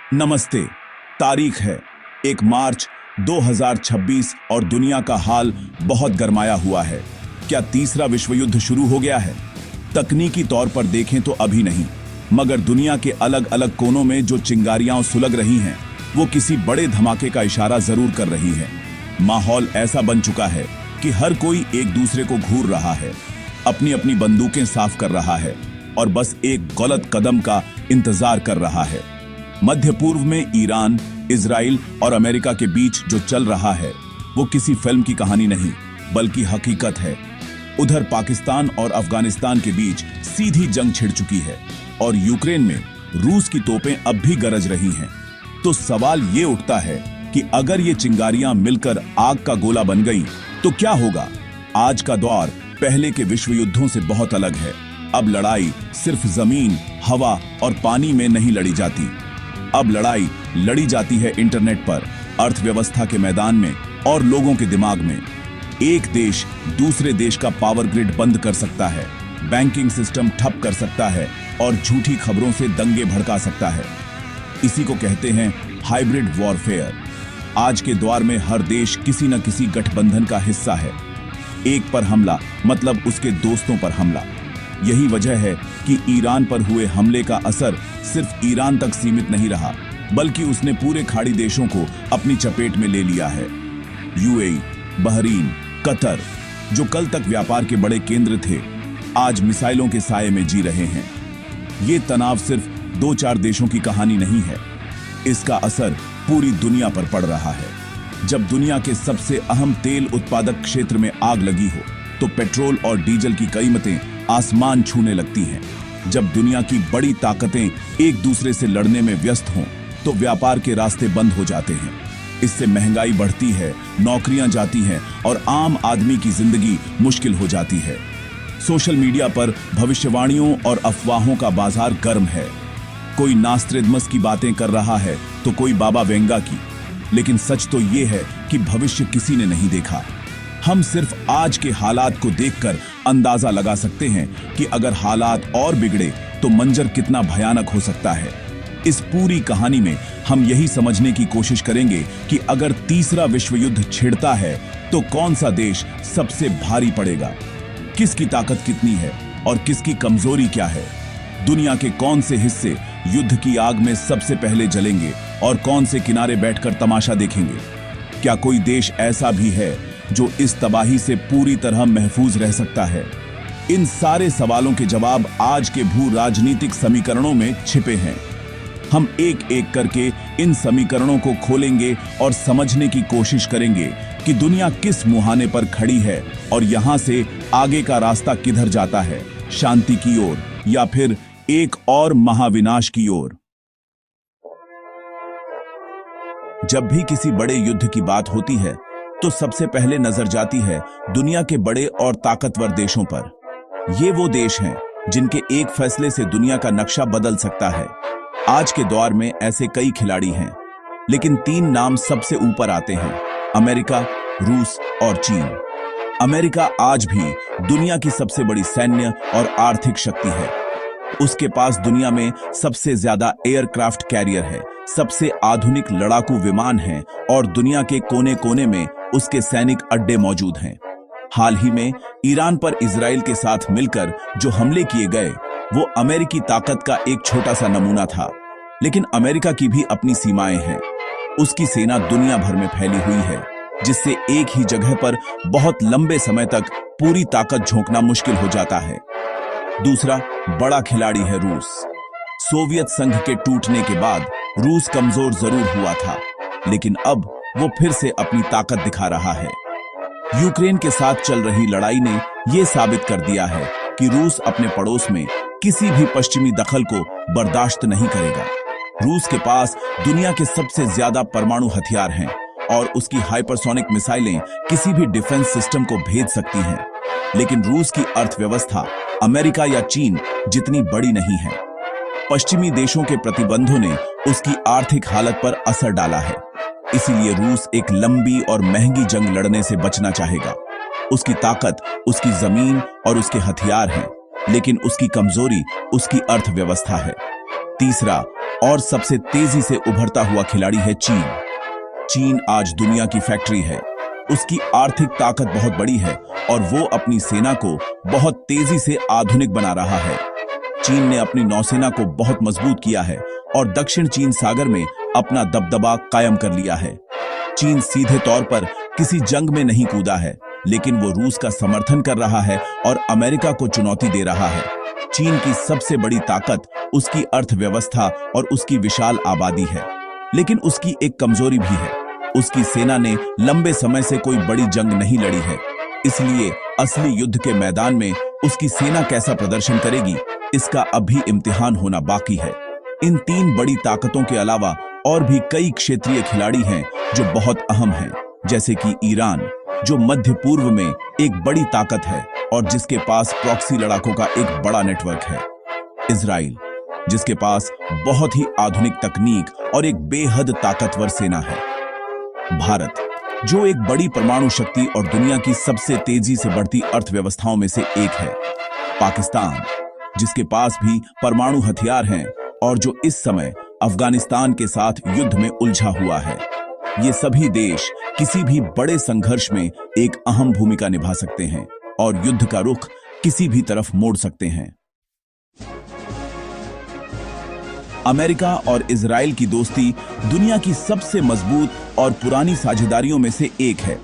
नमस्ते। तारीख है 1 मार्च 2026 और दुनिया का हाल बहुत गरमाया हुआ है। क्या तीसरा विश्व युद्ध शुरू हो गया है? तकनीकी तौर पर देखें तो अभी नहीं, मगर दुनिया के अलग अलग कोनों में जो चिंगारियां सुलग रही हैं, वो किसी बड़े धमाके का इशारा जरूर कर रही है। माहौल ऐसा बन चुका है कि हर कोई एक दूसरे को घूर रहा है, अपनी अपनी बंदूकें साफ कर रहा है और बस एक गलत कदम का इंतजार कर रहा है। मध्य पूर्व में ईरान, इजराइल और अमेरिका के बीच जो चल रहा है वो किसी फिल्म की कहानी नहीं बल्कि हकीकत है। उधर पाकिस्तान और अफगानिस्तान के बीच सीधी जंग छिड़ चुकी है और यूक्रेन में रूस की तोपें अब भी गरज रही हैं। तो सवाल ये उठता है कि अगर ये चिंगारियां मिलकर आग का गोला बन गई तो क्या होगा? आज का दौर पहले के विश्व युद्धों से बहुत अलग है। अब लड़ाई सिर्फ जमीन, हवा और पानी में नहीं लड़ी जाती। अब लड़ाई लड़ी जाती है इंटरनेट पर, अर्थव्यवस्था के मैदान में और लोगों के दिमाग में। एक देश दूसरे देश का पावर ग्रिड बंद कर सकता है, बैंकिंग सिस्टम ठप कर सकता है और झूठी खबरों से दंगे भड़का सकता है। इसी को कहते हैं हाइब्रिड वॉरफेयर। आज के दौर में हर देश किसी न किसी गठबंधन का हिस्सा है। एक पर हमला मतलब उसके दोस्तों पर हमला। यही वजह है कि ईरान पर हुए हमले का असर सिर्फ ईरान तक सीमित नहीं रहा, बल्कि उसने पूरे खाड़ी देशों को अपनी चपेट में ले लिया है। यूएई, बहरीन, कतर, जो कल तक व्यापार के बड़े केंद्र थे, आज मिसाइलों के साये में जी रहे हैं। ये तनाव सिर्फ 2-4 देशों की कहानी नहीं है, इसका असर पूरी दुनिया पर पड़ रहा है। जब दुनिया के सबसे अहम तेल उत्पादक क्षेत्र में आग लगी हो तो पेट्रोल और डीजल की कीमतें आसमान छूने लगती हैं। जब दुनिया की बड़ी ताकतें एक दूसरे से लड़ने में व्यस्त हों तो व्यापार के रास्ते बंद हो जाते हैं। इससे महंगाई बढ़ती है, नौकरियां जाती हैं और आम आदमी की जिंदगी मुश्किल हो जाती है। सोशल मीडिया पर भविष्यवाणियों और अफवाहों का बाजार गर्म है। कोई नास्त्रेदमस की बातें कर रहा है तो कोई बाबा वेंगा की, लेकिन सच तो ये है कि भविष्य किसी ने नहीं देखा। हम सिर्फ आज के हालात को देखकर अंदाजा लगा सकते हैं कि अगर हालात और बिगड़े तो मंजर कितना भयानक हो सकता है। इस पूरी कहानी में हम यही समझने की कोशिश करेंगे कि अगर तीसरा विश्व युद्ध छिड़ता है तो कौन सा देश सबसे भारी पड़ेगा, किसकी ताकत कितनी है और किसकी कमजोरी क्या है। दुनिया के कौन से हिस्से युद्ध की आग में सबसे पहले जलेंगे और कौन से किनारे बैठकर तमाशा देखेंगे। क्या कोई देश ऐसा भी है जो इस तबाही से पूरी तरह महफूज रह सकता है? इन सारे सवालों के जवाब आज के भू राजनीतिक समीकरणों में छिपे हैं। हम एक एक करके इन समीकरणों को खोलेंगे और समझने की कोशिश करेंगे कि दुनिया किस मुहाने पर खड़ी है और यहां से आगे का रास्ता किधर जाता है, शांति की ओर या फिर एक और महाविनाश की ओर। जब भी किसी बड़े युद्ध की बात होती है तो सबसे पहले नजर जाती है दुनिया के बड़े और ताकतवर देशों पर। ये वो देश हैं जिनके एक फैसले से दुनिया का नक्शा बदल सकता है। आज के दौर में ऐसे कई खिलाड़ी हैं, लेकिन 3 नाम सबसे ऊपर आते हैं: अमेरिका, रूस और चीन। अमेरिका आज भी दुनिया की सबसे बड़ी सैन्य और आर्थिक शक्ति है। उसके पास दुनिया में सबसे ज्यादा एयरक्राफ्ट कैरियर है, सबसे आधुनिक लड़ाकू विमान हैं और दुनिया के कोने कोने में उसके सैनिक अड्डे मौजूद हैं। हाल ही में ईरान पर इजराइल के साथ मिलकर जो हमले किए गए वो अमेरिकी ताकत का एक छोटा सा नमूना था, लेकिन अमेरिका की भी अपनी सीमाएं हैं। उसकी सेना दुनिया भर में फैली हुई है, जिससे एक ही जगह पर बहुत लंबे समय तक पूरी ताकत झोंकना मुश्किल हो जाता है। दूसरा बड़ा खिलाड़ी है रूस। सोवियत संघ के टूटने के बाद रूस कमजोर जरूर हुआ था, लेकिन अब वो फिर से अपनी ताकत दिखा रहा है। यूक्रेन के साथ चल रही लड़ाई ने यह साबित कर दिया है कि रूस अपने पड़ोस में किसी भी पश्चिमी दखल को बर्दाश्त नहीं करेगा। रूस के पास दुनिया के सबसे ज्यादा परमाणु हथियार हैं और उसकी हाइपरसोनिक मिसाइलें किसी भी डिफेंस सिस्टम को भेद सकती हैं, लेकिन रूस की अर्थव्यवस्था अमेरिका या चीन जितनी बड़ी नहीं है। पश्चिमी देशों के प्रतिबंधों ने उसकी आर्थिक हालत पर असर डाला है, इसीलिए रूस एक लंबी और महंगी जंग लड़ने से बचना चाहेगा। उसकी ताकत उसकी जमीन और उसके हथियार हैं, लेकिन उसकी कमजोरी उसकी अर्थव्यवस्था है। तीसरा और सबसे तेजी से उभरता हुआ खिलाड़ी है चीन। चीन आज दुनिया की फैक्ट्री है। उसकी आर्थिक ताकत बहुत बड़ी है और वो अपनी सेना को बहुत तेजी से आधुनिक बना रहा है। चीन ने अपनी नौसेना को बहुत मजबूत किया है और दक्षिण चीन सागर में अपना दबदबा कायम कर लिया है। चीन सीधे तौर पर किसी जंग में नहीं कूदा है, लेकिन वो रूस का समर्थन कर रहा है और अमेरिका को चुनौती दे रहा है। चीन की सबसे बड़ी ताकत उसकी अर्थव्यवस्था और उसकी विशाल आबादी है, लेकिन उसकी एक कमजोरी भी है। उसकी सेना ने लंबे समय से कोई बड़ी जंग नहीं लड़ी है। इसलिए असली युद्ध के मैदान में उसकी सेना कैसा प्रदर्शन करेगी, इसका अभी इम्तिहान होना बाकी है। इन तीन बड़ी ताकतों के अलावा और भी कई क्षेत्रीय खिलाड़ी हैं जो बहुत अहम हैं, जैसे कि ईरान, जो मध्य पूर्व में एक बड़ी ताकत है और जिसके पास प्रॉक्सी लड़ाकों का एक बड़ा नेटवर्क है। इजराइल, जिसके पास बहुत ही आधुनिक तकनीक और एक बेहद ताकतवर सेना है। भारत, जो एक बड़ी परमाणु शक्ति और दुनिया की सबसे तेजी से बढ़ती अर्थव्यवस्थाओं में से एक है। पाकिस्तान, जिसके पास भी परमाणु हथियार हैं और जो इस समय अफगानिस्तान के साथ युद्ध में उलझा हुआ है। ये सभी देश किसी भी बड़े संघर्ष में एक अहम भूमिका निभा सकते हैं और युद्ध का रुख किसी भी तरफ मोड़ सकते हैं। अमेरिका और इजराइल की दोस्ती दुनिया की सबसे मजबूत और पुरानी साझेदारियों में से एक है।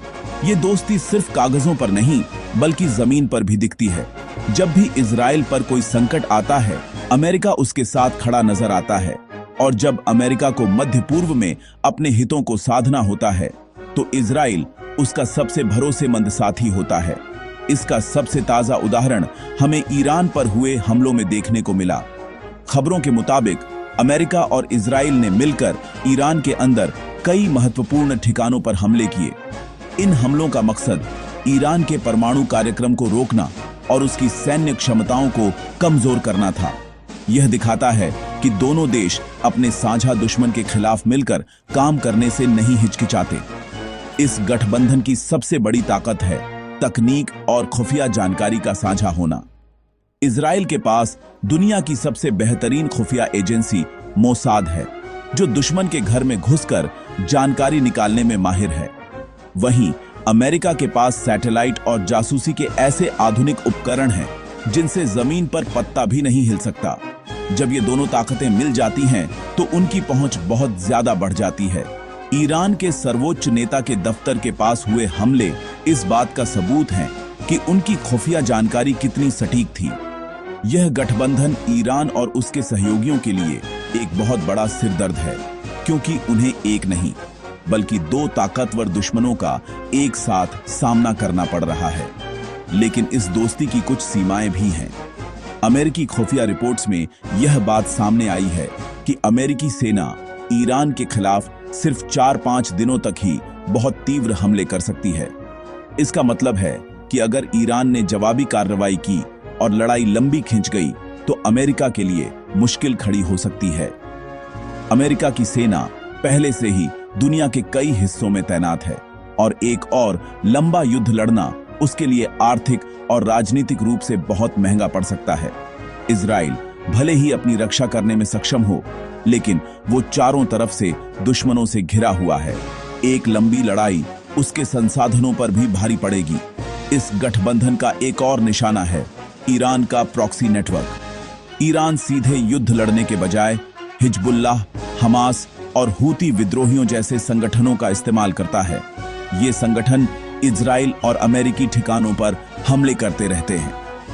ये दोस्ती सिर्फ कागजों पर नहीं, बल्कि जमीन पर भी दिखती है। जब भी इजराइल पर कोई संकट आता है, अमेरिका उसके साथ खड़ा नजर आता है, और जब अमेरिका को मध्य पूर्व में अपने हितों को साधना होता है, तो इजराइल उसका सबसे भरोसेमंद साथी होता है। इसका सबसे ताजा उदाहरण हमें ईरान पर हुए हमलों में देखने को मिला। खबरों के मुताबिक अमेरिका और इजराइल ने मिलकर ईरान के अंदर कई महत्वपूर्ण ठिकानों पर हमले किए। इन हमलों का मकसद ईरान के परमाणु कार्यक्रम को रोकना और उसकी सैन्य क्षमताओं को कमजोर करना था। यह दिखाता है कि दोनों देश अपने साझा दुश्मन के खिलाफ मिलकर काम करने से नहीं हिचकिचाते। इस गठबंधन की सबसे बड़ी ताकत है तकनीक और खुफिया जानकारी का साझा होना। इजराइल के पास दुनिया की सबसे बेहतरीन खुफिया एजेंसी मोसाद है, जो दुश्मन के घर में घुसकर जानकारी निकालने में माहिर है। वहीं अमेरिका के पास सैटेलाइट और जासूसी के ऐसे आधुनिक उपकरण हैं जिनसे जमीन पर पत्ता भी नहीं हिल सकता। जब ये दोनों ताकतें मिल जाती हैं तो उनकी पहुंच बहुत ज्यादा बढ़ जाती है। ईरान के सर्वोच्च नेता के दफ्तर के पास हुए हमले इस बात का सबूत हैं कि उनकी खुफिया जानकारी कितनी सटीक थी। यह गठबंधन ईरान और उसके सहयोगियों के लिए एक बहुत बड़ा सिरदर्द है, क्योंकि उन्हें एक नहीं बल्कि दो ताकतवर दुश्मनों का एक साथ सामना करना पड़ रहा है। लेकिन इस दोस्ती की कुछ सीमाएं भी हैं। अमेरिकी खुफिया रिपोर्ट्स में यह बात सामने आई है कि अमेरिकी सेना ईरान के खिलाफ सिर्फ 4-5 दिनों तक ही बहुत तीव्र हमले कर सकती है। इसका मतलब है कि अगर ईरान ने जवाबी कार्रवाई की और लड़ाई लंबी खिंच गई तो अमेरिका के लिए मुश्किल खड़ी हो सकती है। अमेरिका की सेना पहले से ही दुनिया के कई हिस्सों में तैनात है और एक और लंबा युद्ध लड़ना उसके लिए आर्थिक और राजनीतिक रूप से बहुत महंगा पड़ सकता है। इजराइल भले ही अपनी रक्षा करने में सक्षम हो, लेकिन वो चारों तरफ से दुश्मनों से घिरा हुआ है। एक लंबी लड़ाई उसके संसाधनों पर भी भारी पड़ेगी। इस गठबंधन का एक और निशाना है ईरान का प्रॉक्सी नेटवर्क। ईरान सीधे युद्ध लड़ने के बजाय हिजबुल्लाह, हमास और हूती विद्रोहियों जैसे संगठनों का इस्तेमाल करता है। ये संगठन इजराइल और अमेरिकी ठिकानों पर हमले करते रहते हैं।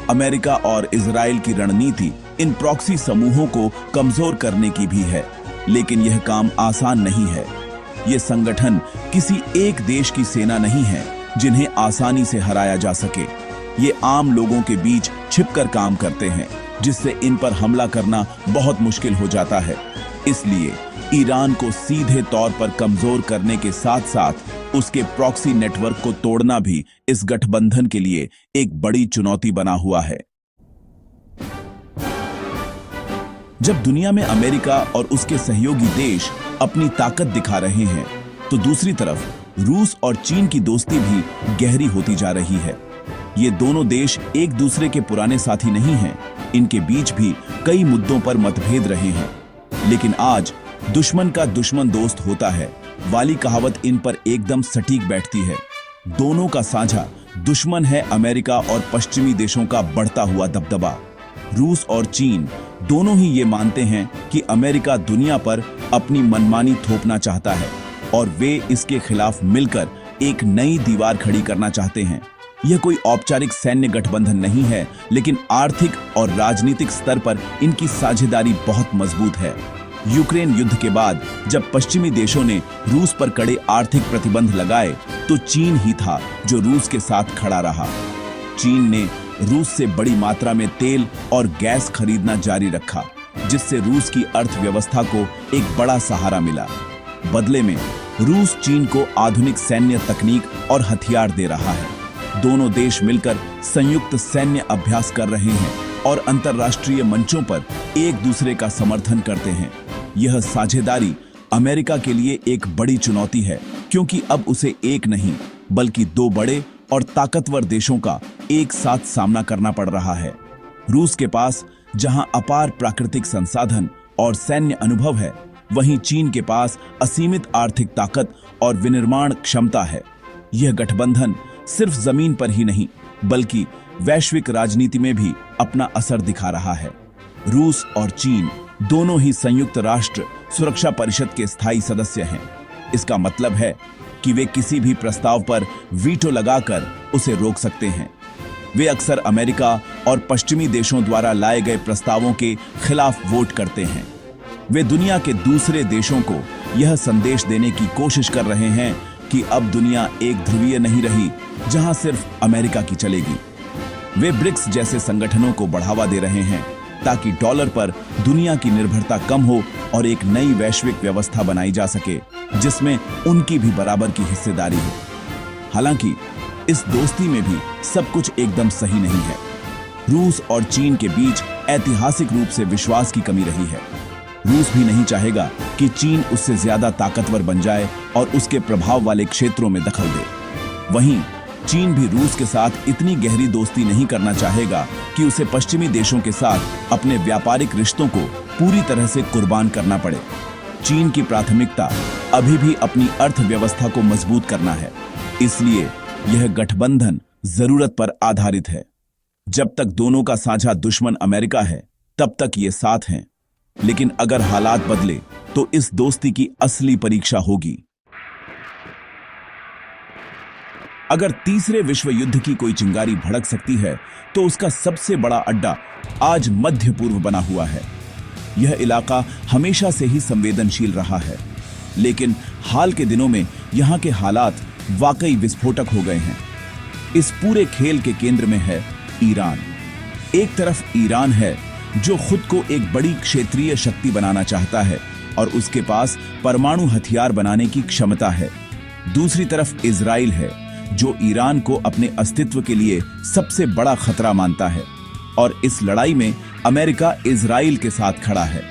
अमेरिका और इजराइल की रणनीति इन प्रॉक्सी समूहों को कमजोर करने की भी है, लेकिन यह काम आसान नहीं है। ये संगठन किसी एक देश की सेना नहीं है जिन्हें आसानी से हराया जा सके। ये आम लोगों के बीच छिपकर काम करते हैं, जिससे इन पर हमला करना बहुत मुश्किल हो जाता है। इसलिए ईरान को सीधे तौर पर कमजोर करने के साथ साथ उसके प्रॉक्सी नेटवर्क को तोड़ना भी इस गठबंधन के लिए एक बड़ी चुनौती बना हुआ है। जब दुनिया में अमेरिका और उसके सहयोगी देश अपनी ताकत दिखा रहे हैं, तो दूसरी तरफ रूस और चीन की दोस्ती भी गहरी होती जा रही है। ये दोनों देश एक दूसरे के पुराने साथी नहीं हैं। इनके बीच भी कई मुद्दों पर मतभेद रहे हैं। लेकिन आज दुश्मन का दुश्मन दोस्त होता है वाली कहावत इन पर एकदम सटीक बैठती है। दोनों का साझा दुश्मन है अमेरिका और पश्चिमी देशों का बढ़ता हुआ दबदबा। रूस और चीन दोनों ही ये मानते हैं कि अमेरिका दुनिया पर अपनी मनमानी थोपना चाहता है और वे इसके खिलाफ मिलकर एक नई दीवार खड़ी करना चाहते हैं। यह कोई औपचारिक सैन्य गठबंधन नहीं है, लेकिन आर्थिक और राजनीतिक स्तर पर इनकी साझेदारी बहुत मजबूत है। यूक्रेन युद्ध के बाद जब पश्चिमी देशों ने रूस पर कड़े आर्थिक प्रतिबंध लगाए तो चीन ही था जो रूस के साथ खड़ा रहा। चीन ने रूस से बड़ी मात्रा में तेल और गैस खरीदना जारी रखा, जिससे रूस की अर्थव्यवस्था को एक बड़ा सहारा मिला। बदले में रूस चीन को आधुनिक सैन्य तकनीक और हथियार दे रहा है। दोनों देश मिलकर संयुक्त सैन्य अभ्यास कर रहे हैं और अंतर्राष्ट्रीय मंचों पर एक दूसरे का समर्थन करते हैं। यह साझेदारी अमेरिका के लिए एक बड़ी चुनौती है, क्योंकि अब उसे एक नहीं बल्कि दो बड़े और ताकतवर देशों का एक साथ सामना करना पड़ रहा है। रूस के पास जहां अपार प्राकृतिक संसाधन और सैन्य अनुभव है, वहीं चीन के पास असीमित आर्थिक ताकत और विनिर्माण क्षमता है। यह गठबंधन सिर्फ जमीन पर ही नहीं बल्कि वैश्विक राजनीति में भी अपना असर दिखा रहा है। रूस और चीन दोनों ही संयुक्त राष्ट्र सुरक्षा परिषद के स्थायी सदस्य हैं। इसका मतलब है कि वे किसी भी प्रस्ताव पर वीटो लगाकर उसे रोक सकते हैं। वे अक्सर अमेरिका और पश्चिमी देशों द्वारा लाए गए प्रस्तावों के खिलाफ वोट करते हैं। वे दुनिया के दूसरे देशों को यह संदेश देने की कोशिश कर रहे हैं कि अब दुनिया एक ध्रुवीय नहीं रही जहां सिर्फ अमेरिका की चलेगी। वे ब्रिक्स जैसे संगठनों को बढ़ावा दे रहे हैं ताकि डॉलर पर दुनिया की निर्भरता कम हो और एक नई वैश्विक व्यवस्था बनाई जा सके जिसमें उनकी भी बराबर की हिस्सेदारी हो। हालांकि इस दोस्ती में भी सब कुछ एकदम सही नहीं है। रूस और चीन के बीच ऐतिहासिक रूप से विश्वास की कमी रही है। रूस भी नहीं चाहेगा कि चीन उससे ज्यादा ताकतवर बन जाए और उसके प्रभाव वाले क्षेत्रों में दखल दे। वहीं चीन भी रूस के साथ इतनी गहरी दोस्ती नहीं करना चाहेगा कि उसे पश्चिमी देशों के साथ अपने व्यापारिक रिश्तों को पूरी तरह से कुर्बान करना पड़े। चीन की प्राथमिकता अभी भी अपनी अर्थव्यवस्था को मजबूत करना है, इसलिए यह गठबंधन जरूरत पर आधारित है। जब तक दोनों का साझा दुश्मन अमेरिका है, तब तक ये साथ हैं। लेकिन अगर हालात बदले तो इस दोस्ती की असली परीक्षा होगी। अगर तीसरे विश्व युद्ध की कोई चिंगारी भड़क सकती है तो उसका सबसे बड़ा अड्डा आज मध्य पूर्व बना हुआ है। यह इलाका हमेशा से ही संवेदनशील रहा है, लेकिन हाल के दिनों में यहां के हालात वाकई विस्फोटक हो गए हैं। इस पूरे खेल के केंद्र में है ईरान। एक तरफ ईरान है जो खुद को एक बड़ी क्षेत्रीय शक्ति बनाना चाहता है और उसके पास परमाणु हथियार बनाने की क्षमता है। दूसरी तरफ इजराइल है जो ईरान को अपने अस्तित्व के लिए सबसे बड़ा खतरा मानता है और इस लड़ाई में अमेरिका इजराइल के साथ खड़ा है।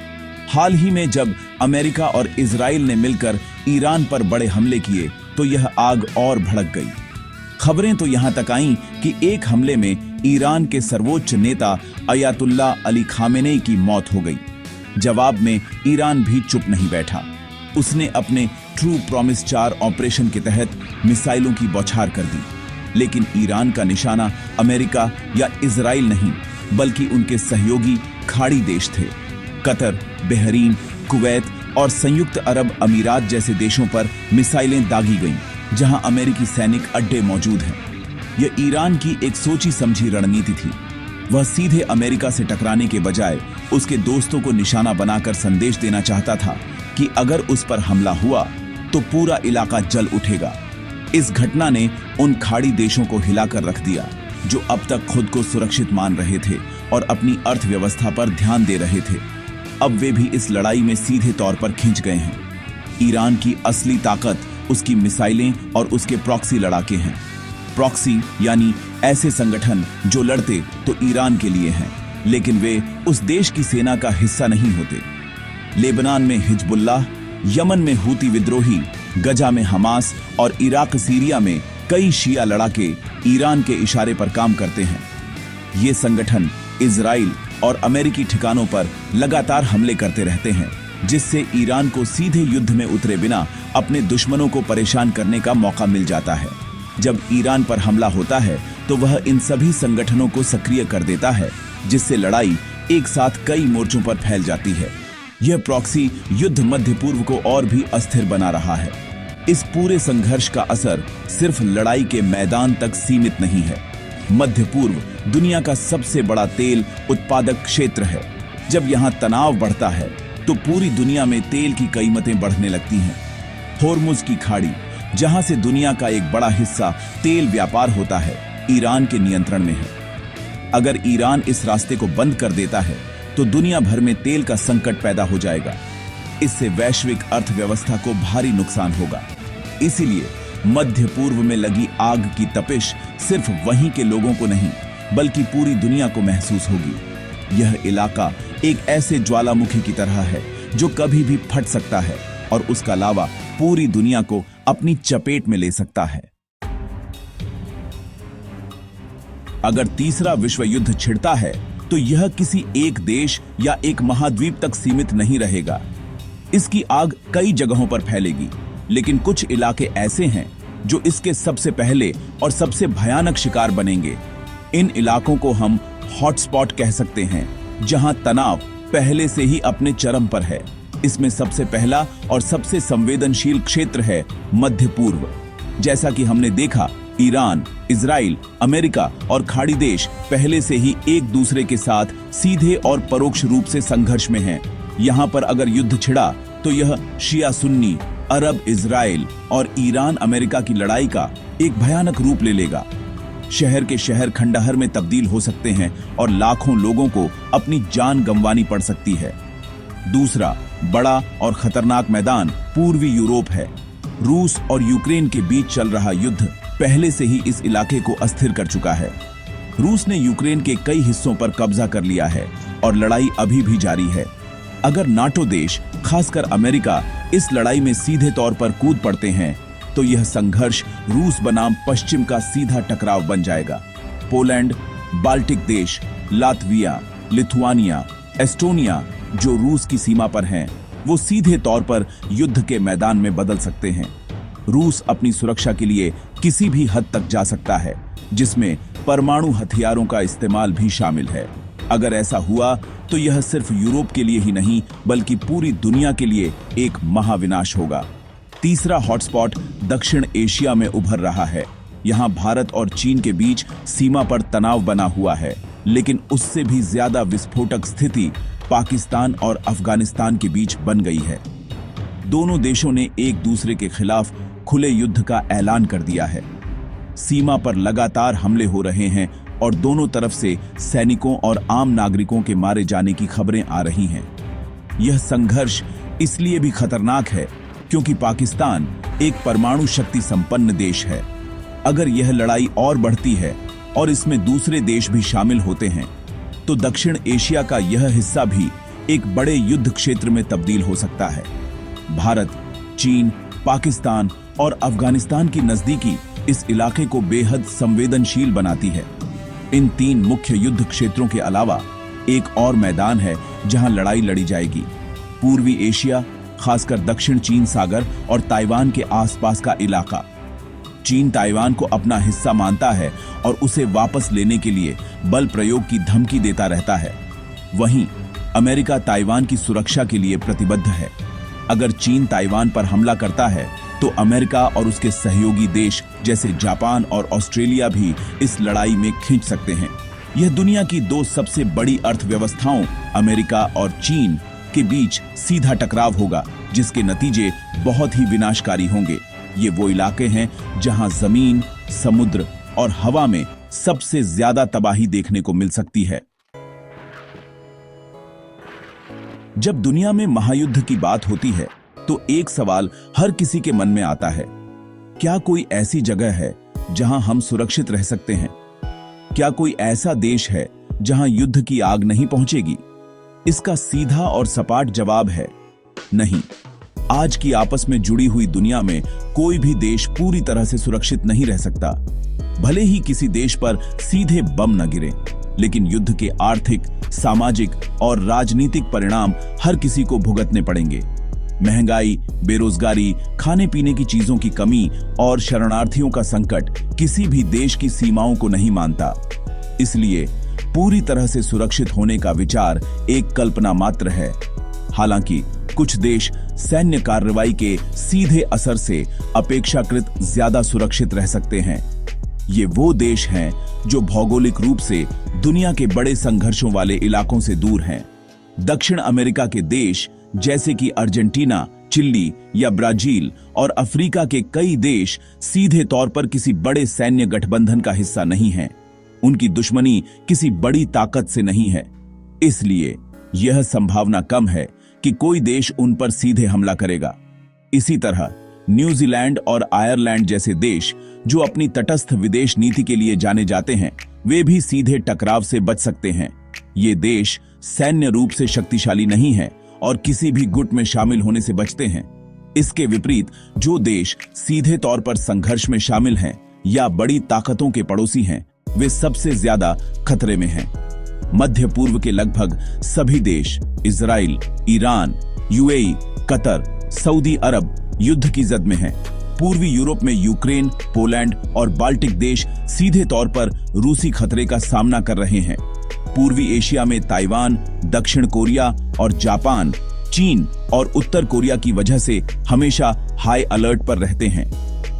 हाल ही में जब अमेरिका और इजराइल ने मिलकर ईरान पर बड़े हमले किए तो यह आग और भड़क गई। खबरें तो यहां तक आईं कि एक हमले में ईरान के सर्वोच्च नेता अयातुल्ला अली खामेनेई की मौत हो गई। जवाब में ईरान भी चुप नहीं बैठा। उसने अपने ट्रू प्रॉमिस 4 ऑपरेशन के तहत मिसाइलों की बौछार कर दी। लेकिन ईरान का निशाना अमेरिका या इजराइल नहीं बल्कि उनके सहयोगी खाड़ी देश थे। कतर, बहरीन, कुवैत और संयुक्त अरब अमीरात जैसे देशों पर मिसाइलें दागी गईं, जहां अमेरिकी सैनिक अड्डे मौजूद हैं। यह ईरान की एक सोची समझी रणनीति थी। वह सीधे अमेरिका से टकराने के बजाय उसके दोस्तों को निशाना बनाकर संदेश देना चाहता था कि अगर उस पर हमला हुआ तो पूरा इलाका जल उठेगा। इस घटना ने उन खाड़ी देशों को हिलाकर रख दिया जो अब तक खुद को सुरक्षित मान रहे थे और अपनी अर्थव्यवस्था पर ध्यान दे रहे थे। अब वे भी इस लड़ाई में सीधे तौर पर खिंच गए हैं। ईरान की असली ताकत उसकी मिसाइलें और उसके प्रॉक्सी लड़ाके हैं। प्रॉक्सी यानी ऐसे संगठन जो लड़ते तो ईरान के लिए हैं, लेकिन वे उस देश की सेना का हिस्सा नहीं होते। लेबनान में हिजबुल्लाह, यमन में हूती विद्रोही, गजा में हमास और इराक सीरिया में कई शिया लड़ाके ईरान के इशारे पर काम करते हैं। ये संगठन इजराइल और अमेरिकी ठिकानों पर लगातार हमले करते रहते हैं जिससे ईरान को सीधे युद्ध में उतरे बिना अपने दुश्मनों को परेशान करने का मौका मिल जाता है। जब ईरान पर हमला होता है तो वह इन सभी संगठनों को सक्रिय कर देता है, जिससे लड़ाई एक साथ कई मोर्चों पर फैल जाती है। यह प्रॉक्सी युद्ध मध्य पूर्व को और भी अस्थिर बना रहा है। इस पूरे संघर्ष का असर सिर्फ लड़ाई के मैदान तक सीमित नहीं है। मध्य पूर्व दुनिया का सबसे बड़ा तेल उत्पादक क्षेत्र है। जब यहाँ तनाव बढ़ता है तो पूरी दुनिया में तेल की कीमतें बढ़ने लगती हैं। होर्मुज की खाड़ी, जहां से दुनिया का एक बड़ा हिस्सा तेल व्यापार होता है, ईरान के नियंत्रण में है। अगर ईरान इस रास्ते को बंद कर देता है तो दुनिया भर में तेल का संकट पैदा हो जाएगा। इससे वैश्विक अर्थव्यवस्था को भारी नुकसान होगा। इसीलिए मध्य पूर्व में लगी आग की तपिश सिर्फ वहीं के लोगों को नहीं, बल्कि पूरी दुनिया को महसूस होगी। यह इलाका एक ऐसे ज्वालामुखी की तरह है जो कभी भी फट सकता है और उसका लावा पूरी दुनिया को अपनी चपेट में ले सकता है। अगर तीसरा विश्व युद्ध छिड़ता है तो यह किसी एक देश या एक महाद्वीप तक सीमित नहीं रहेगा। इसकी आग कई जगहों पर फैलेगी, लेकिन कुछ इलाके ऐसे हैं जो इसके सबसे पहले और सबसे भयानक शिकार बनेंगे। इन इलाकों को हम हॉटस्पॉट कह सकते हैं, जहां तनाव पहले से ही अपने चरम पर है। इसमें सबसे पहला और सबसे संवेदनशील क्षेत्र है मध्य पूर्व। जैसा कि हमने देखा, ईरान, इजराइल, अमेरिका और खाड़ी देश पहले से ही एक दूसरे के साथ सीधे और परोक्ष रूप से संघर्ष में हैं। यहाँ पर अगर युद्ध छिड़ा तो यह शिया सुन्नी, अरब इजराइल और ईरान अमेरिका की लड़ाई का एक भयानक रूप ले लेगा। शहर के शहर खंडहर में तब्दील हो सकते हैं और लाखों लोगों को अपनी जान गंवानी पड़ सकती है। दूसरा बड़ा और खतरनाक मैदान पूर्वी यूरोप है। रूस और यूक्रेन के बीच चल रहा युद्ध पहले से ही इस इलाके को अस्थिर कर चुका है। रूस ने यूक्रेन के कई हिस्सों पर कब्जा कर लिया है और लड़ाई अभी भी जारी है। अगर नाटो देश, खासकर अमेरिका, इस लड़ाई में सीधे तौर पर कूद पड़ते हैं तो यह संघर्ष रूस बनाम पश्चिम का सीधा टकराव बन जाएगा। पोलैंड, बाल्टिक देश, लातविया, लिथुआनिया, एस्टोनिया जो रूस की सीमा पर हैं, वो सीधे तौर पर युद्ध के मैदान में बदल सकते हैं। रूस अपनी सुरक्षा के लिए किसी भी हद तक जा सकता है, जिसमें परमाणु हथियारों का इस्तेमाल भी शामिल है। अगर ऐसा हुआ तो यह सिर्फ यूरोप के लिए ही नहीं, बल्कि पूरी दुनिया के लिए एक महाविनाश होगा। तीसरा हॉटस्पॉट दक्षिण एशिया में उभर रहा है। यहाँ भारत और चीन के बीच सीमा पर तनाव बना हुआ है, लेकिन उससे भी ज्यादा विस्फोटक स्थिति पाकिस्तान और अफगानिस्तान के बीच बन गई है। दोनों देशों ने एक दूसरे के खिलाफ खुले युद्ध का ऐलान कर दिया है। सीमा पर लगातार हमले हो रहे हैं और दोनों तरफ से सैनिकों और आम नागरिकों के मारे जाने की खबरें आ रही हैं। यह संघर्ष इसलिए भी खतरनाक है क्योंकि पाकिस्तान एक परमाणु शक्ति संपन्न देश है। अगर यह लड़ाई और बढ़ती है और इसमें दूसरे देश भी शामिल होते हैं तो दक्षिण एशिया का यह हिस्सा भी एक बड़े युद्ध क्षेत्र में तब्दील हो सकता है। भारत, चीन, पाकिस्तान और अफगानिस्तान की नजदीकी इस इलाके को बेहद संवेदनशील बनाती है। इन तीन मुख्य युद्ध क्षेत्रों के अलावा एक और मैदान है जहां लड़ाई लड़ी जाएगी। पूर्वी एशिया, खासकर दक्षिण चीन सागर और ताइवान के आसपास का इलाका। चीन ताइवान को अपना हिस्सा मानता है और उसे वापस लेने के लिए बल प्रयोग की धमकी देता रहता है। वहीं अमेरिका ताइवान की सुरक्षा के लिए प्रतिबद्ध है। अगर चीन ताइवान पर हमला करता है तो अमेरिका और उसके सहयोगी देश जैसे जापान और ऑस्ट्रेलिया भी इस लड़ाई में खींच सकते हैं। यह दुनिया की दो सबसे बड़ी अर्थव्यवस्थाओं अमेरिका और चीन के बीच सीधा टकराव होगा, जिसके नतीजे बहुत ही विनाशकारी होंगे। ये वो इलाके हैं जहां जमीन, समुद्र और हवा में सबसे ज्यादा तबाही देखने को मिल सकती है। जब दुनिया में महायुद्ध की बात होती है तो एक सवाल हर किसी के मन में आता है, क्या कोई ऐसी जगह है जहां हम सुरक्षित रह सकते हैं? क्या कोई ऐसा देश है जहां युद्ध की आग नहीं पहुंचेगी? इसका सीधा और सपाट जवाब है नहीं। आज की आपस में जुड़ी हुई दुनिया में कोई भी देश पूरी तरह से सुरक्षित नहीं रह सकता। भले ही किसी देश पर सीधे बम न गिरे, लेकिन युद्ध के आर्थिक, सामाजिक और राजनीतिक परिणाम हर किसी को भुगतने पड़ेंगे। महंगाई, बेरोजगारी, खाने पीने की चीजों की कमी और शरणार्थियों का संकट किसी भी देश की सीमाओं को नहीं मानता। इसलिए पूरी तरह से सुरक्षित होने का विचार एक कल्पना मात्र है। हालांकि कुछ देश सैन्य कार्रवाई के सीधे असर से अपेक्षाकृत ज्यादा सुरक्षित रह सकते हैं। ये वो देश हैं जो भौगोलिक रूप से दुनिया के बड़े संघर्षों वाले इलाकों से दूर हैं। दक्षिण अमेरिका के देश जैसे कि अर्जेंटीना, चिली या ब्राजील और अफ्रीका के कई देश सीधे तौर पर किसी बड़े सैन्य गठबंधन का हिस्सा नहीं हैं। उनकी दुश्मनी किसी बड़ी ताकत से नहीं है, इसलिए यह संभावना कम है कि कोई देश उन पर सीधे हमला करेगा। इसी तरह न्यूजीलैंड और आयरलैंड जैसे देश जो अपनी तटस्थ विदेश नीति के लिए जाने जाते हैं, वे भी सीधे टकराव से बच सकते हैं। ये देश सैन्य रूप से शक्तिशाली नहीं है और किसी भी गुट में शामिल होने से बचते हैं। इसके विपरीत जो देश सीधे तौर पर संघर्ष में शामिल हैं या बड़ी ताकतों के पड़ोसी हैं, वे सबसे ज्यादा खतरे में हैं। मध्य पूर्व के लगभग सभी देश, Israel, Iran, UAE, Qatar, Saudi Arab युद्ध की जद में हैं। पूर्वी यूरोप में यूक्रेन, पोलैंड और बाल्टिक देश सीधे तौर पर रूसी खतरे का सामना कर रहे हैं। पूर्वी एशिया में ताइवान, दक्षिण कोरिया और जापान, चीन और उत्तर कोरिया की वजह से हमेशा हाई अलर्ट पर रहते हैं।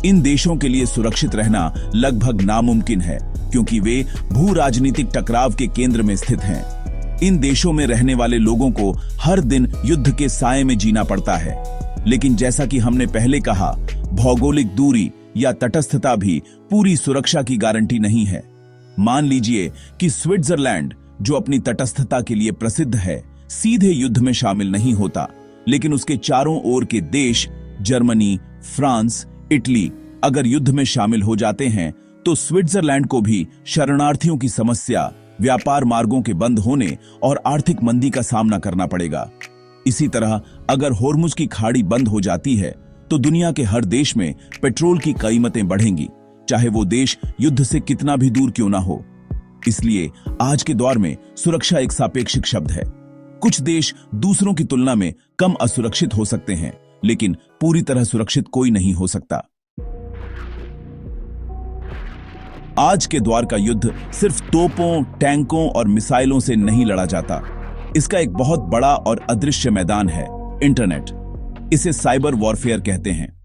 इन देशों के लिए सुरक्षित रहना लगभग नामुमकिन है, क्योंकि वे भू राजनीतिक टकराव के केंद्र में स्थित हैं। इन देशों में रहने वाले लोगों को हर दिन युद्ध के साए में जीना पड़ता है। लेकिन जैसा कि हमने पहले कहा, भौगोलिक दूरी या तटस्थता भी पूरी सुरक्षा की गारंटी नहीं है। मान लीजिए कि स्विट्जरलैंड, जो अपनी तटस्थता के लिए प्रसिद्ध है, सीधे युद्ध में शामिल नहीं होता, लेकिन उसके चारों ओर के देश जर्मनी, फ्रांस, इटली अगर युद्ध में शामिल हो जाते हैं, तो स्विट्जरलैंड को भी शरणार्थियों की समस्या, व्यापार मार्गों के बंद होने और आर्थिक मंदी का सामना करना पड़ेगा। इसी तरह अगर होर्मुज की खाड़ी बंद हो जाती है, तो दुनिया के हर देश में पेट्रोल की कीमतें बढ़ेंगी, चाहे वो देश युद्ध से कितना भी दूर क्यों ना हो। इसलिए आज के दौर में सुरक्षा एक सापेक्षिक शब्द है। कुछ देश दूसरों की तुलना में कम असुरक्षित हो सकते हैं, लेकिन पूरी तरह सुरक्षित कोई नहीं हो सकता। आज के दौर का युद्ध सिर्फ तोपों, टैंकों और मिसाइलों से नहीं लड़ा जाता। इसका एक बहुत बड़ा और अदृश्य मैदान है, इंटरनेट। इसे साइबर वॉरफेयर कहते हैं।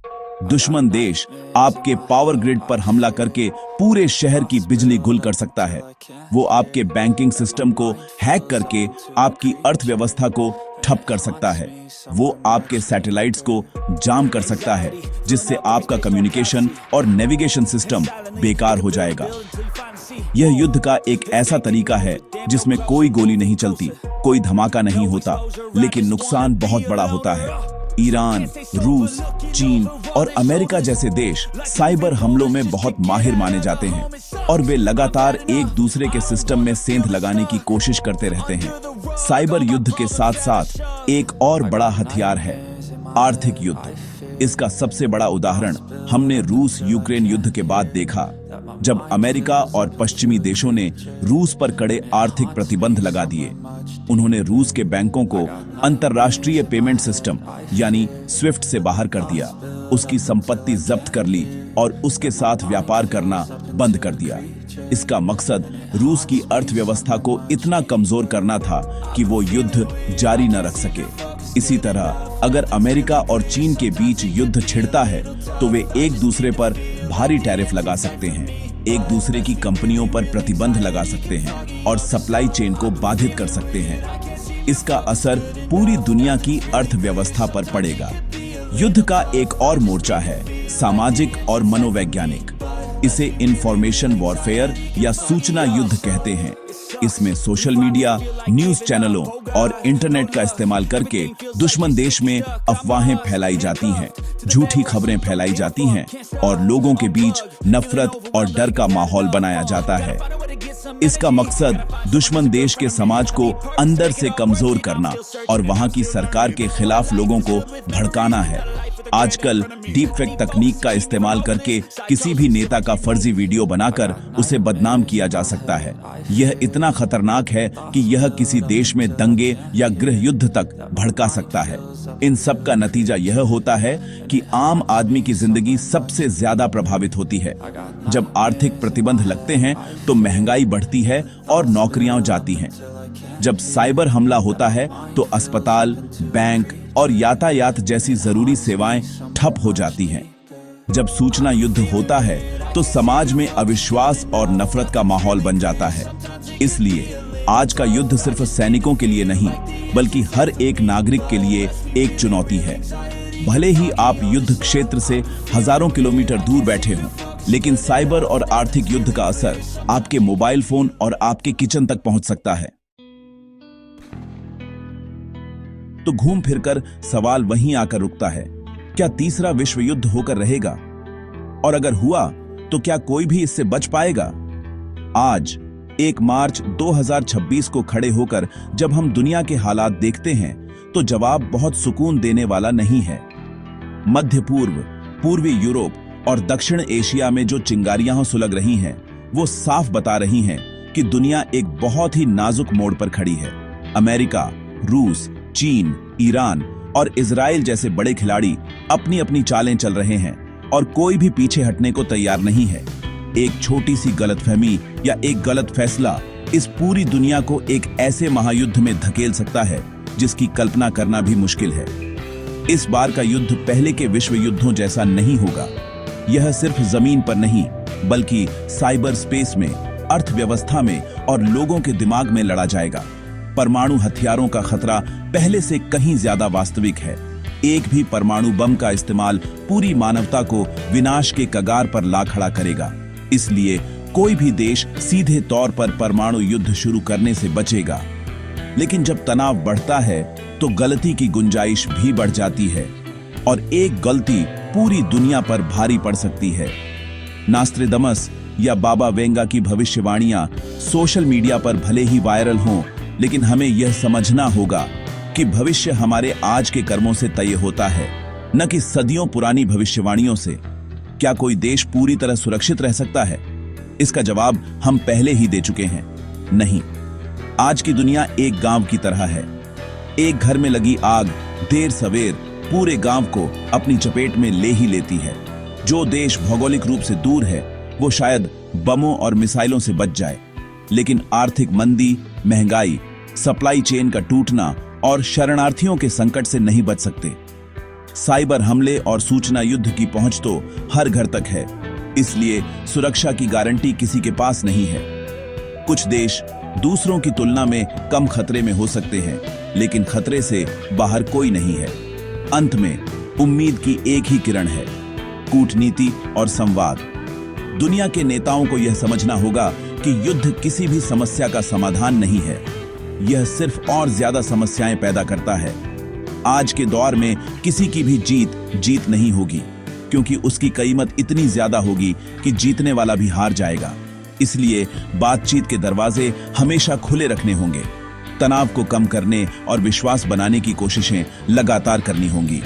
दुश्मन देश आपके पावर ग्रिड पर हमला करके पूरे शहर की बिजली गुल कर सकता है। वो आपके बैंकिंग सिस्टम को हैक करके आपकी अर्थव्यवस्था को ठप कर सकता है। वो आपके सैटेलाइट्स को जाम कर सकता है, जिससे आपका कम्युनिकेशन और नेविगेशन सिस्टम बेकार हो जाएगा। यह युद्ध का एक ऐसा तरीका है जिसमें कोई गोली नहीं चलती, कोई धमाका नहीं होता, लेकिन नुकसान बहुत बड़ा होता है। ईरान, रूस, चीन और अमेरिका जैसे देश साइबर हमलों में बहुत माहिर माने जाते हैं और वे लगातार एक दूसरे के सिस्टम में सेंध लगाने की कोशिश करते रहते हैं। साइबर युद्ध के साथ साथ एक और बड़ा हथियार है आर्थिक युद्ध। इसका सबसे बड़ा उदाहरण हमने रूस यूक्रेन युद्ध के बाद देखा, जब अमेरिका और पश्चिमी देशों ने रूस पर कड़े आर्थिक प्रतिबंध लगा दिए। उन्होंने रूस के बैंकों को अंतर्राष्ट्रीय पेमेंट सिस्टम यानी स्विफ्ट से बाहर कर दिया, उसकी संपत्ति जब्त कर ली और उसके साथ व्यापार करना बंद कर दिया। इसका मकसद रूस की अर्थव्यवस्था को इतना कमजोर करना था कि वो युद्ध जारी न रख सके। इसी तरह अगर अमेरिका और चीन के बीच युद्ध छिड़ता है, तो वे एक दूसरे पर भारी टैरिफ लगा सकते हैं, एक दूसरे की कंपनियों पर प्रतिबंध लगा सकते हैं और सप्लाई चेन को बाधित कर सकते हैं। इसका असर पूरी दुनिया की अर्थव्यवस्था पर पड़ेगा। युद्ध का एक और मोर्चा है सामाजिक और मनोवैज्ञानिक। इसे इंफॉर्मेशन वॉरफेयर या सूचना युद्ध कहते हैं। इसमें सोशल मीडिया, न्यूज चैनलों और इंटरनेट का इस्तेमाल करके दुश्मन देश में अफवाहें फैलाई जाती हैं, झूठी खबरें फैलाई जाती हैं और लोगों के बीच नफरत और डर का माहौल बनाया जाता है। इसका मकसद दुश्मन देश के समाज को अंदर से कमजोर करना और वहां की सरकार के खिलाफ लोगों को भड़काना है। आजकल डीप फेक तकनीक का इस्तेमाल करके किसी भी नेता का फर्जी वीडियो बनाकर उसे बदनाम किया जा सकता है। यह इतना खतरनाक है कि यह किसी देश में दंगे या गृह युद्ध तक भड़का सकता है। इन सब का नतीजा यह होता है कि आम आदमी की जिंदगी सबसे ज्यादा प्रभावित होती है। जब आर्थिक प्रतिबंध लगते हैं तो महंगाई बढ़ती है और नौकरियां जाती हैं। जब साइबर हमला होता है तो अस्पताल, बैंक और यातायात जैसी जरूरी सेवाएं ठप हो जाती हैं। जब सूचना युद्ध होता है तो समाज में अविश्वास और नफरत का माहौल बन जाता है। इसलिए आज का युद्ध सिर्फ सैनिकों के लिए नहीं, बल्कि हर एक नागरिक के लिए एक चुनौती है। भले ही आप युद्ध क्षेत्र से हजारों किलोमीटर दूर बैठे हों, लेकिन साइबर और आर्थिक युद्ध का असर आपके मोबाइल फोन और आपके किचन तक पहुंच सकता है। तो घूम फिरकर सवाल वहीं आकर रुकता है, क्या तीसरा विश्व युद्ध होकर रहेगा? और अगर हुआ तो क्या कोई भी इससे बच पाएगा? आज 1 मार्च 2026 को खड़े होकर जब हम दुनिया के हालात देखते हैं तो जवाब बहुत सुकून देने वाला नहीं है। मध्य पूर्व, पूर्वी यूरोप और दक्षिण एशिया में जो चिंगारियां सुलग रही हैं, वो साफ बता रही हैं कि दुनिया एक बहुत ही नाजुक मोड़ पर खड़ी है। अमेरिका, रूस, चीन, ईरान और इजराइल जैसे बड़े खिलाड़ी अपनी अपनी चालें चल रहे हैं और कोई भी पीछे हटने को तैयार नहीं है। एक छोटी सी गलतफहमी या एक गलत फैसला इस पूरी दुनिया को एक ऐसे महायुद्ध में धकेल सकता है जिसकी कल्पना करना भी मुश्किल है। इस बार का युद्ध पहले के विश्व युद्धों जैसा नहीं होगा। यह सिर्फ जमीन पर नहीं, बल्कि साइबर स्पेस में, अर्थव्यवस्था में और लोगों के दिमाग में लड़ा जाएगा। परमाणु हथियारों का खतरा पहले से कहीं ज्यादा वास्तविक है। एक भी परमाणु बम का इस्तेमाल पूरी मानवता को विनाश के कगार पर ला खड़ा करेगा। इसलिए कोई भी देश सीधे तौर पर परमाणु युद्ध शुरू करने से बचेगा। लेकिन जब तनाव बढ़ता है तो गलती की गुंजाइश भी बढ़ जाती है और एक गलती पूरी दुनिया पर भारी पड़ सकती है। नास्ट्रेडमस या बाबा वेंगा की भविष्यवाणियां सोशल मीडिया पर भले ही वायरल हों, लेकिन हमें यह समझना होगा कि भविष्य हमारे आज के कर्मों से तय होता है, न कि सदियों पुरानी भविष्यवाणियों से। क्या कोई देश पूरी तरह सुरक्षित रह सकता है? इसका जवाब हम पहले ही दे चुके हैं, नहीं। आज की दुनिया एक गांव की तरह है। एक घर में लगी आग देर सवेर पूरे गांव को अपनी चपेट में ले ही लेती है। जो देश भौगोलिक रूप से दूर है वो शायद बमों और मिसाइलों से बच जाए, लेकिन आर्थिक मंदी, महंगाई, सप्लाई चेन का टूटना और शरणार्थियों के संकट से नहीं बच सकते। साइबर हमले और सूचना युद्ध की पहुंच तो हर घर तक है, इसलिए सुरक्षा की गारंटी किसी के पास नहीं है। कुछ देश दूसरों की तुलना में कम खतरे में हो सकते हैं, लेकिन खतरे से बाहर कोई नहीं है। अंत में उम्मीद की एक ही किरण है, कूटनीति और संवाद। दुनिया के नेताओं को यह समझना होगा कि युद्ध किसी भी समस्या का समाधान नहीं है, यह सिर्फ और ज्यादा समस्याएं पैदा करता है। आज के दौर में किसी की भी जीत नहीं होगी, क्योंकि उसकी कीमत इतनी ज्यादा होगी कि जीतने वाला भी हार जाएगा। इसलिए बातचीत के दरवाजे हमेशा खुले रखने होंगे, तनाव को कम करने और विश्वास बनाने की कोशिशें लगातार करनी होंगी।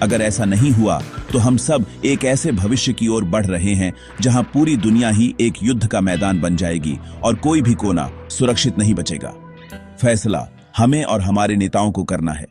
अगर ऐसा नहीं हुआ तो हम सब एक ऐसे भविष्य की ओर बढ़ रहे हैं जहां पूरी दुनिया ही एक युद्ध का मैदान बन जाएगी और कोई भी कोना सुरक्षित नहीं बचेगा। फैसला हमें और हमारे नेताओं को करना है।